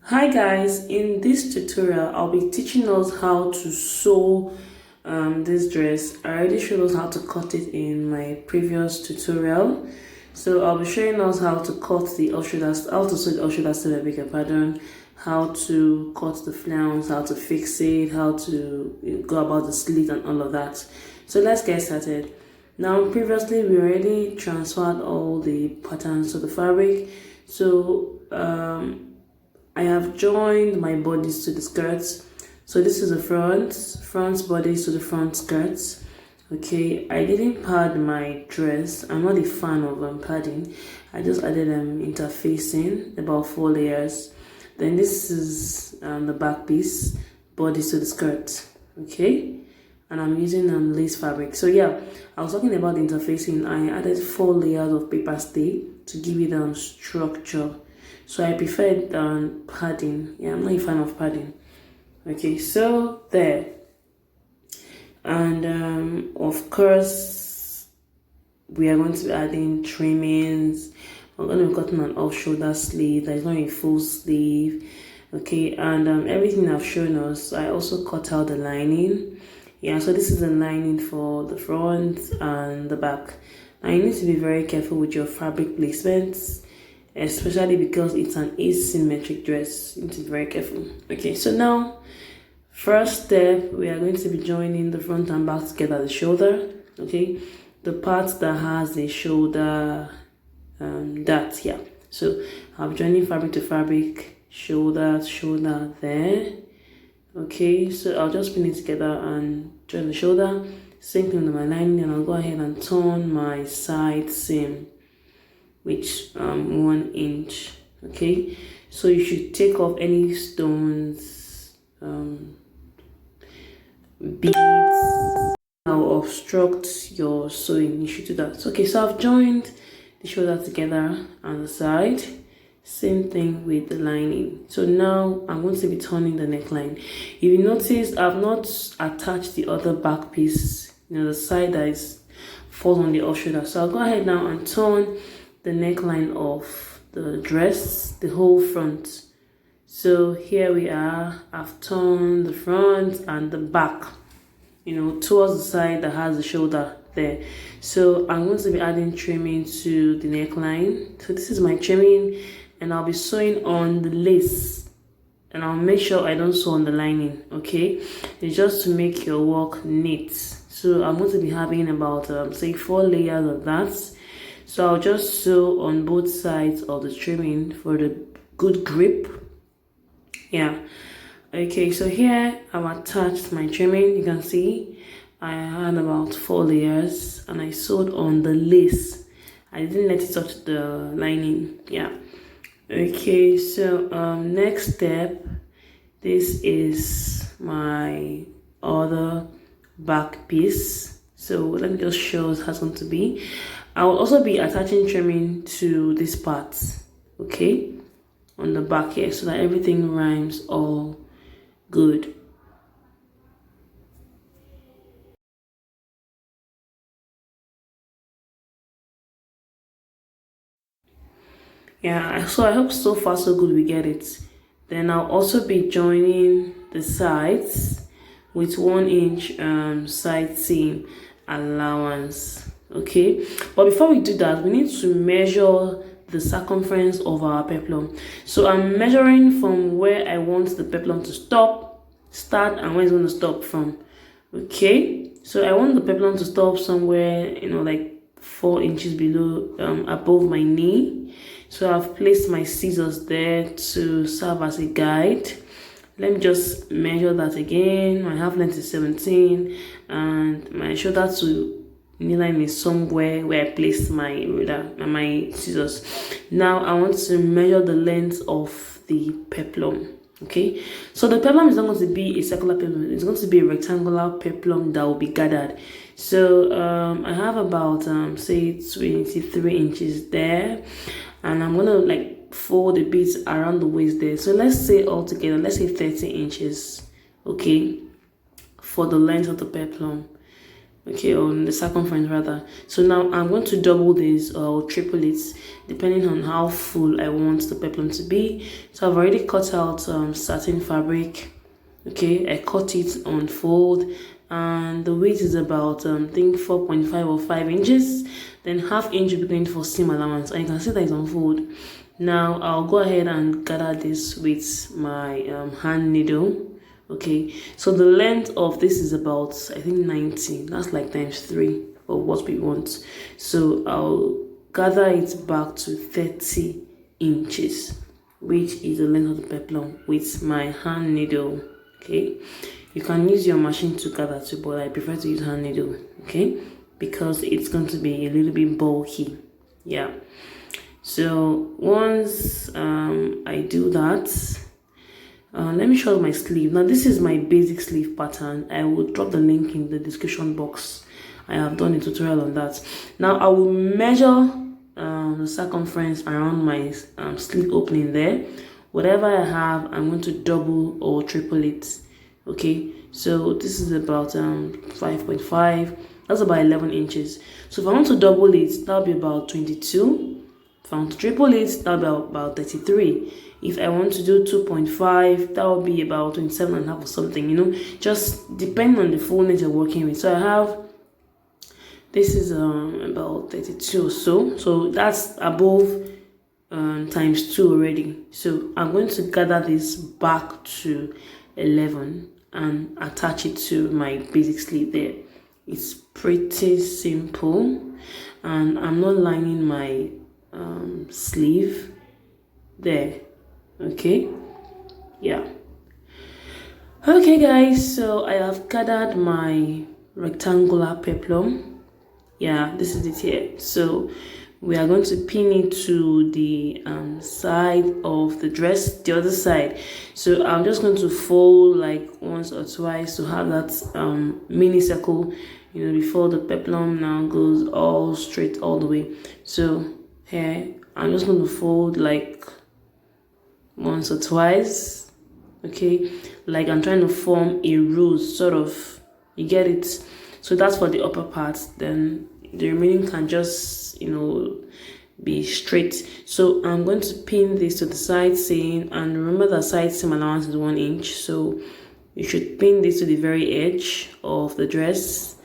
Hi guys, in this tutorial I'll be teaching us how to sew this dress. I already showed us how to cut it in my previous tutorial, so I'll be showing us how to cut the off shoulders, how to sew the off shoulder sleeve, I beg your pardon, how to cut the flounce, how to fix it, how to go about the slit and all of that. So let's get started. Now previously we already transferred all the patterns to the fabric, so I have joined my bodice to the skirts. So this is the front bodice to the front skirts. Okay, I didn't pad my dress. I'm not a fan of padding. I just added interfacing, about 4 layers. Then this is the back piece, bodice to the skirt. Okay, and I'm using lace fabric. So yeah, I was talking about interfacing. I added 4 layers of paper stay to give it structure. So I preferred padding. Yeah, I'm not a fan of padding. Okay, so there. And of course, we are going to be adding trimmings. We're going to be cutting an off-shoulder sleeve. That is not a full sleeve. Okay, and everything I've shown us, I also cut out the lining. Yeah, so this is the lining for the front and the back. Now you need to be very careful with your fabric placements, especially because it's an asymmetric dress. You need to be very careful. Okay, so now first step, we are going to be joining the front and back together, the shoulder. Okay, the part that has the shoulder that, yeah. So I'm joining fabric to fabric, shoulder to shoulder there. Okay, so I'll just pin it together and join the shoulder. Same thing with my lining, and I'll go ahead and turn my side seam, which 1 inch. Okay, so you should take off any stones, beads that will obstruct your sewing. You should do that. Okay, so I've joined the shoulder together and the side. Same thing with the lining. So now I'm going to be turning the neckline. If you notice, I've not attached the other back piece, the side that is falls on the off shoulder. So I'll go ahead now and turn the neckline of the dress, the whole front. So here we are. I've turned the front and the back, towards the side that has the shoulder there. So I'm going to be adding trimming to the neckline. So this is my trimming, and I'll be sewing on the lace, and I'll make sure I don't sew on the lining. Okay, it's just to make your work neat. So I'm going to be having about say 4 layers of that. So I'll just sew on both sides of the trimming for the good grip. Yeah. Okay, so here I've attached my trimming. You can see I had about 4 layers, and I sewed on the lace. I didn't let it touch the lining. Yeah. Okay, so next step, this is my other back piece. So let me just show us how it's going to be. I will also be attaching trimming to this part, okay, on the back here, so that everything rhymes all good. Yeah, so I hope so far so good we get it. Then I'll also be joining the sides with 1 inch side seam allowance. Okay, but before we do that, we need to measure the circumference of our peplum. So I'm measuring from where I want the peplum to start and where it's going to stop from. Okay, so I want the peplum to stop somewhere, like 4 inches below, above my knee. So I've placed my scissors there to serve as a guide. Let me just measure that again. My half length is 17, and my shoulder to knee line is somewhere where I placed my ruler and my scissors. Now I want to measure the length of the peplum. Okay, so the peplum is not going to be a circular peplum. It's going to be a rectangular peplum that will be gathered. So I have about say 23 inches there, and I'm gonna fold the beads around the waist there. So let's say altogether, let's say 30 inches. Okay, for the length of the peplum. okay, on the circumference rather. So now I'm going to double this or triple it depending on how full I want the peplum to be. So I've already cut out satin fabric. Okay, I cut it on fold, and the weight is about I think 4.5 or 5 inches. Then half inch will be going for seam allowance, and you can see that it's on fold. Now I'll go ahead and gather this with my hand needle. Okay, so the length of this is about, I think, 90. That's like times 3 of what we want. So I'll gather it back to 30 inches, which is the length of the peplum with my hand needle. Okay, you can use your machine to gather too, but I prefer to use hand needle. Okay, because it's going to be a little bit bulky. Yeah. So once I do that, let me show my sleeve. Now this is my basic sleeve pattern. I will drop the link in the description box. I have done a tutorial on that. Now I will measure the circumference around my slit opening there. Whatever I have, I'm going to double or triple it. Okay, so this is about 5.5. That's about 11 inches. So if I want to double it, that'll be about 22. If I want to triple it, that'll be about 33. If I want to do 2.5, that will be about 27 and a half or something, you know, just depending on the fullness you're working with. So I have, this is about 32 or so. So that's above times 2 already. So I'm going to gather this back to 11 and attach it to my basic sleeve there. It's pretty simple, and I'm not lining my sleeve there. Okay, yeah. Okay guys, so I have gathered my rectangular peplum. Yeah, this is it here. So we are going to pin it to the side of the dress, the other side. So I'm just going to fold like once or twice to have that mini circle, you know, before the peplum now goes all straight all the way. So here I'm just going to fold like once or twice. Okay, like I'm trying to form a rose, sort of, you get it? So that's for the upper part. Then the remaining can just, you know, be straight. So I'm going to pin this to the side seam, and remember that side seam allowance is 1 inch, so you should pin this to the very edge of the dress,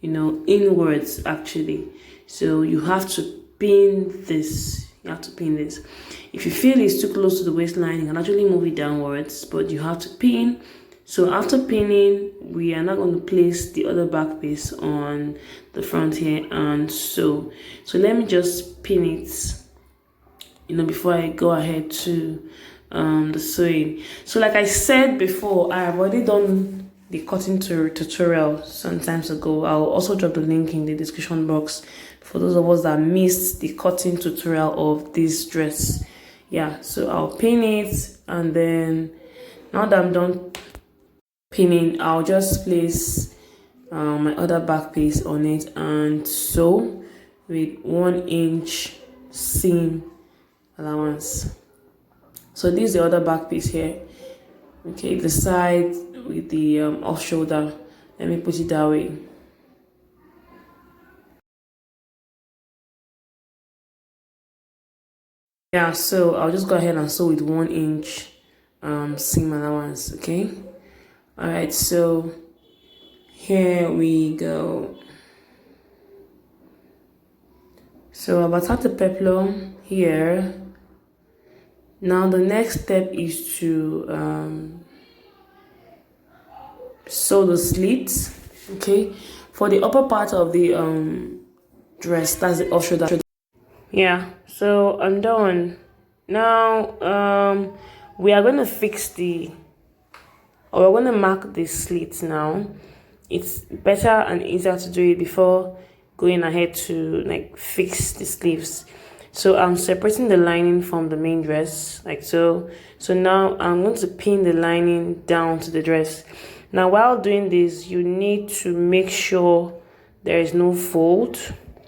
you know, inwards actually. So you have to pin this. You have to pin this. If you feel it's too close to the waistline, you can actually move it downwards, but you have to pin. So after pinning, we are now going to place the other back piece on the front here, and so let me just pin it, you know, before I go ahead to the sewing. So like I said before, I have already done the cutting tutorial some times ago. I'll also drop the link in the description box for those of us that missed the cutting tutorial of this dress. Yeah, so I'll pin it, and then now that I'm done pinning, I'll just place my other back piece on it and sew with 1 inch seam allowance. So this is the other back piece here. Okay, the side with the off shoulder. Let me put it that way. Yeah, so I'll just go ahead and sew with 1 inch seam allowance. Okay, all right, so here we go. So I've attached the peplum here. Now the next step is to sew the slits. Okay, for the upper part of the dress, that's the off shoulder. Yeah, so I'm done. Now we are going to fix we're going to mark the slits now. It's better and easier to do it before going ahead to like fix the sleeves. So I'm separating the lining from the main dress like so. So now I'm going to pin the lining down to the dress. Now while doing this, you need to make sure there is no fold.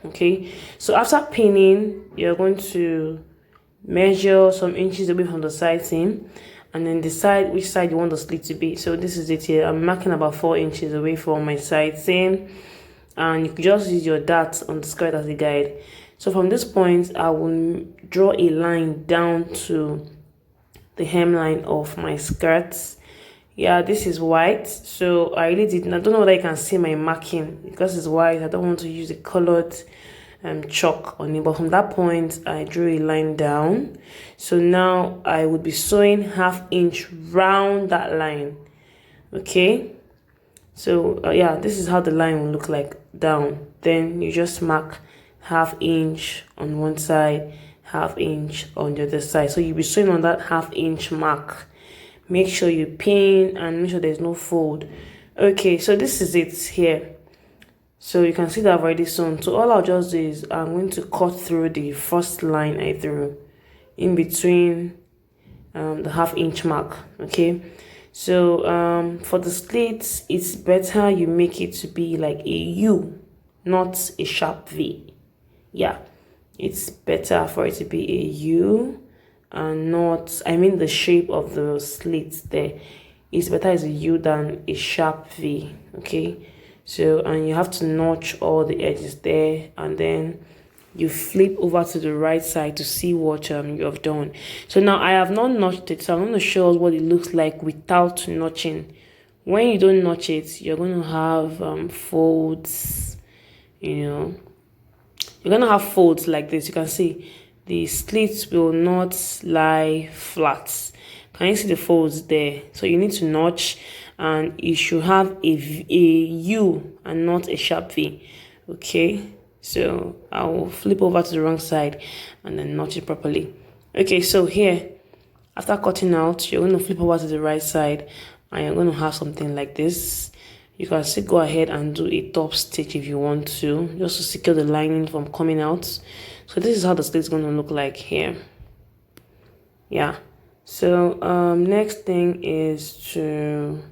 Okay, so after pinning, you're going to measure some inches away from the side seam and then decide which side you want the slit to be. So this is it here. I'm marking about 4 inches away from my side seam, and you could just use your dart on the skirt as a guide. So from this point, I will draw a line down to the hemline of my skirts. Yeah, this is white, so I really did not, I don't know whether you can see my marking because it's white. I don't want to use the colored chalk on it, but from that point I drew a line down. So now I would be sewing 1/2 inch round that line. Okay, so yeah, this is how the line will look like down. Then you just mark 1/2 inch on one side, 1/2 inch on the other side. So you'll be sewing on that 1/2 inch mark. Make sure you pin and make sure there's no fold. Okay, so this is it here. So you can see that I've already sewn. So all I'll just do is I'm going to cut through the first line I drew in between the 1/2 inch mark. Okay, so for the slits, it's better you make it to be like a U, not a sharp V. Yeah, it's better for it to be a U and not, I mean the shape of the slits there is better as a U than a sharp V. Okay, so and you have to notch all the edges there, and then you flip over to the right side to see what you have done. So now I have not notched it, so I'm going to show us what it looks like without notching. When you don't notch it, you're going to have folds, you know, you're going to have folds like this. You can see the slits will not lie flat. Can you see the folds there? So you need to notch, and you should have a U and not a sharp V. Okay, so I will flip over to the wrong side and then notch it properly. Okay, so here, after cutting out, you're going to flip over to the right side and you're going to have something like this. You can still go ahead and do a top stitch if you want to, just to secure the lining from coming out. So this is how the slit is going to look like here. Yeah, so next thing is to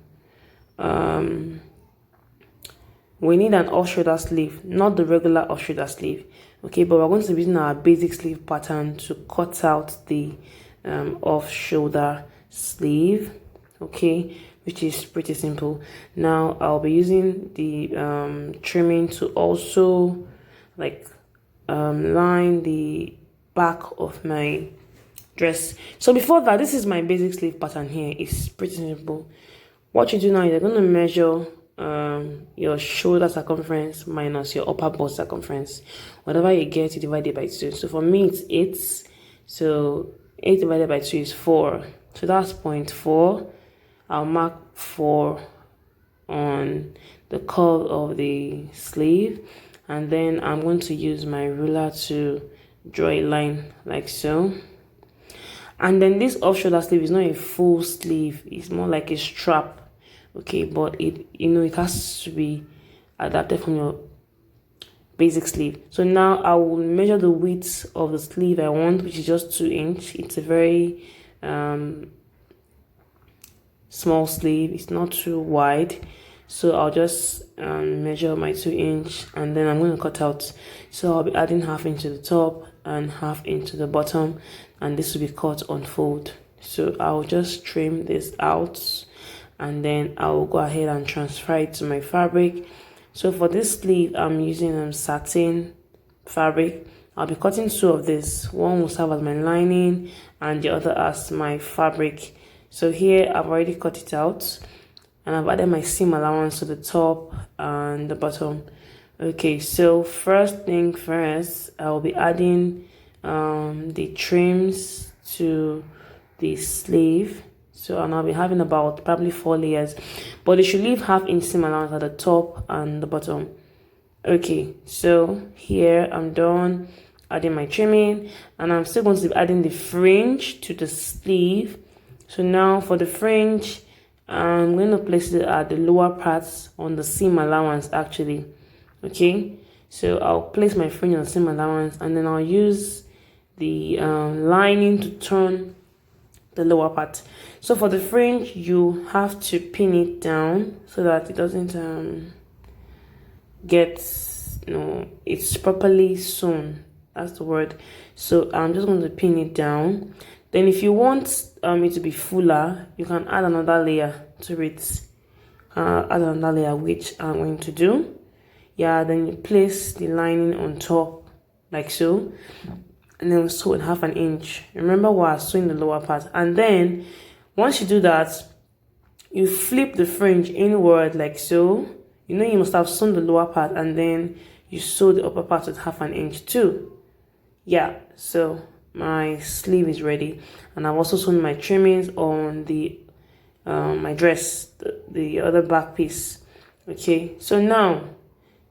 we need an off shoulder sleeve, not the regular off shoulder sleeve. Okay, but we're going to be using our basic sleeve pattern to cut out the off shoulder sleeve. Okay, which is pretty simple. Now I'll be using the trimming to also like line the back of my dress. So before that, this is my basic sleeve pattern here. It's pretty simple. What you do now is you're going to measure your shoulder circumference minus your upper bust circumference. Whatever you get, you divide it by 2. So for me it's 8, so 8 divided by 2 is 4, so that's 0.4. I'll mark 4 on the curve of the sleeve, and then I'm going to use my ruler to draw a line like so. And then this off shoulder sleeve is not a full sleeve, it's more like a strap. Okay, but it, you know, it has to be adapted from your basic sleeve. So now I will measure the width of the sleeve I want, which is just 2 inch. It's a very small sleeve, it's not too wide, so I'll just measure my 2 inch, and then I'm going to cut out. So I'll be adding 1/2 inch to the top and 1/2 inch to the bottom, and this will be cut on fold. So I'll just trim this out, and then I will go ahead and transfer it to my fabric. So for this sleeve, I'm using satin fabric. I'll be cutting 2 of this. One will serve as my lining and the other as my fabric. So here I've already cut it out, and I've added my seam allowance to the top and the bottom. Okay, so first thing first, I'll be adding the trims to the sleeve. So, and I'll be having about probably 4 layers, but you should leave 1/2 inch seam allowance at the top and the bottom. Okay, so here I'm done adding my trimming, and I'm still going to be adding the fringe to the sleeve. So now for the fringe, I'm going to place it at the lower parts on the seam allowance actually. Okay, so I'll place my fringe on the seam allowance, and then I'll use the lining to turn the lower part. So for the fringe, you have to pin it down so that it doesn't get, you know, it's properly sewn. That's the word. So I'm just going to pin it down. Then if you want it to be fuller, you can add another layer to it. Add another layer, which I'm going to do. Yeah, then you place the lining on top like so, and then sew it 1/2 inch. Remember while sewing the lower part, and then once you do that, you flip the fringe inward like so. You know you must have sewn the lower part, and then you sew the upper part with 1/2 inch too. Yeah, so my sleeve is ready, and I've also sewn my trimmings on the my dress, the other back piece. Okay, so now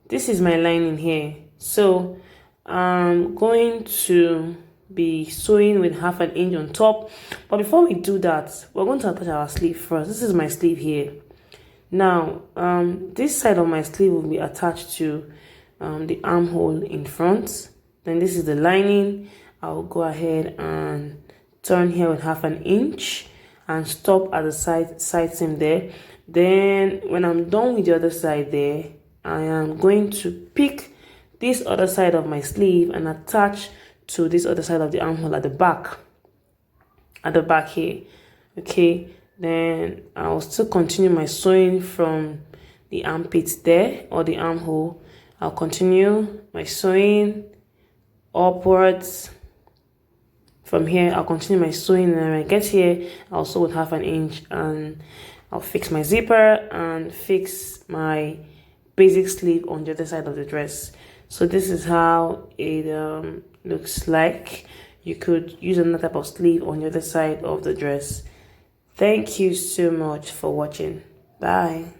this is my lining here. So I'm going to be sewing with 1/2 inch on top, but before we do that, we're going to attach our sleeve first. This is my sleeve here. Now this side of my sleeve will be attached to the armhole in front. Then this is the lining. I'll go ahead and turn here with 1/2 inch and stop at the side seam there. Then when I'm done with the other side there, I am going to pick this other side of my sleeve and attach to this other side of the armhole at the back here. Okay, then I'll still continue my sewing from the armpits there, or the armhole. I'll continue my sewing upwards. From here, I'll continue my sewing, and when I get here, I'll sew with 1/2 inch, and I'll fix my zipper and fix my basic sleeve on the other side of the dress. So this is how it looks like. You could use another type of sleeve on the other side of the dress. Thank you so much for watching. Bye.